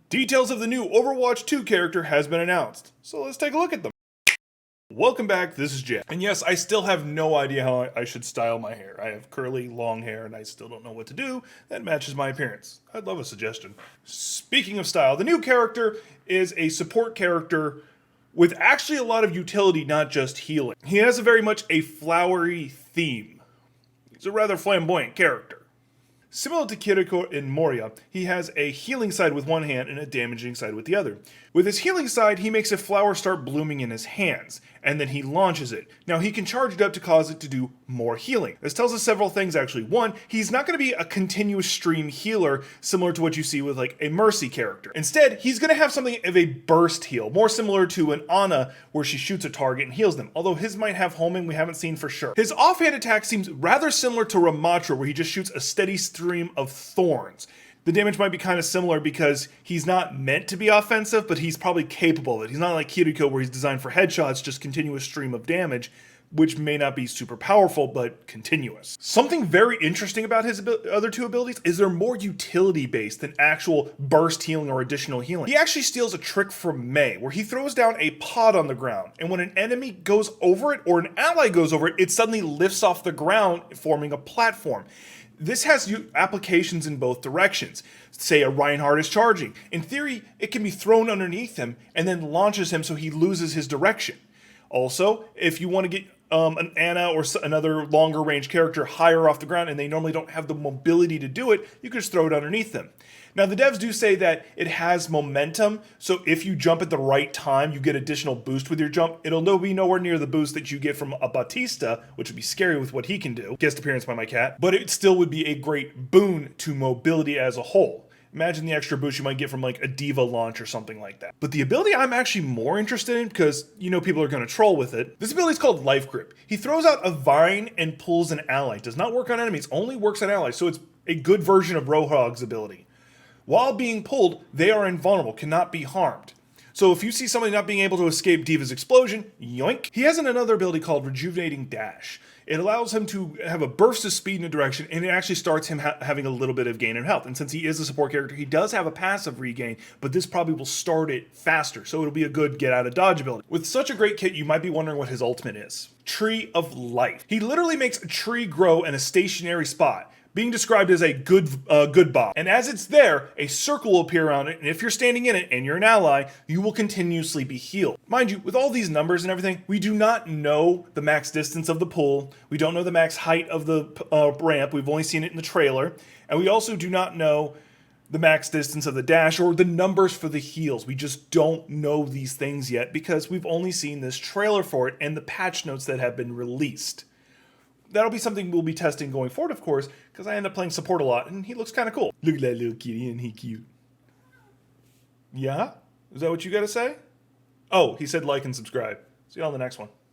Details of the new Overwatch 2 character has been announced, so let's take a look at them. Welcome back, this is Jeff. And yes, I still have no idea how I should style my hair. I have curly, long hair, and I still don't know what to do that matches my appearance. I'd love a suggestion. Speaking of style, the new character is a support character with actually a lot of utility, not just healing. He has a very much a flowery theme. He's a rather flamboyant character. Similar to Kiriko in Moria, he has a healing side with one hand and a damaging side with the other. With his healing side, he makes a flower start blooming in his hands, and then he launches it. Now he can charge it up to cause it to do more healing. This tells us several things actually. One, he's not going to be a continuous stream healer similar to what you see with like a Mercy character. Instead, he's going to have something of a burst heal, more similar to an Ana where she shoots a target and heals them, although his might have homing we haven't seen for sure. His offhand attack seems rather similar to Ramatra where he just shoots a steady stream of thorns. The damage might be kind of similar because he's not meant to be offensive, but he's probably capable of it. He's not like Kiriko where he's designed for headshots, just continuous stream of damage, which may not be super powerful, but continuous. Something very interesting about his other two abilities is they're more utility-based than actual burst healing or additional healing. He actually steals a trick from Mei, where he throws down a pod on the ground, and when an enemy goes over it or an ally goes over it, it suddenly lifts off the ground, forming a platform. This has applications in both directions. Say a Reinhardt is charging. In theory, it can be thrown underneath him and then launches him so he loses his direction. Also, if you want to get an Ana or another longer range character higher off the ground and they normally don't have the mobility to do it, you can just throw it underneath them. Now the devs do say that it has momentum, so if you jump at the right time, you get additional boost with your jump. It'll be nowhere near the boost that you get from a Batista, which would be scary with what he can do. Guest appearance by my cat. But it still would be a great boon to mobility as a whole. Imagine the extra boost you might get from like a Diva launch or something like that. But the ability I'm actually more interested in, because you know people are going to troll with it, this ability is called Life Grip. He throws out a vine and pulls an ally. It does not work on enemies, only works on allies, so it's a good version of Roadhog's ability. While being pulled, they are invulnerable, cannot be harmed. So if you see somebody not being able to escape Diva's explosion, yoink. He has another ability called Rejuvenating Dash. It allows him to have a burst of speed in a direction, and it actually starts him having a little bit of gain in health. And since he is a support character, he does have a passive regain, but this probably will start it faster, so it'll be a good get out of dodge ability. With such a great kit, you might be wondering what his ultimate is. Tree of Life. He literally makes a tree grow in a stationary spot, being described as a good bomb. And as it's there, a circle will appear around it, and if you're standing in it and you're an ally, you will continuously be healed. Mind you, with all these numbers and everything, we do not know the max distance of the pull, we don't know the max height of the ramp, we've only seen it in the trailer, and we also do not know the max distance of the dash or the numbers for the heals. We just don't know these things yet because we've only seen this trailer for it and the patch notes that have been released. That'll be something we'll be testing going forward, of course, because I end up playing support a lot, and he looks kind of cool. Look at that little kitty, and he cute. Yeah? Is that what you gotta say? Oh, he said like and subscribe. See you on the next one.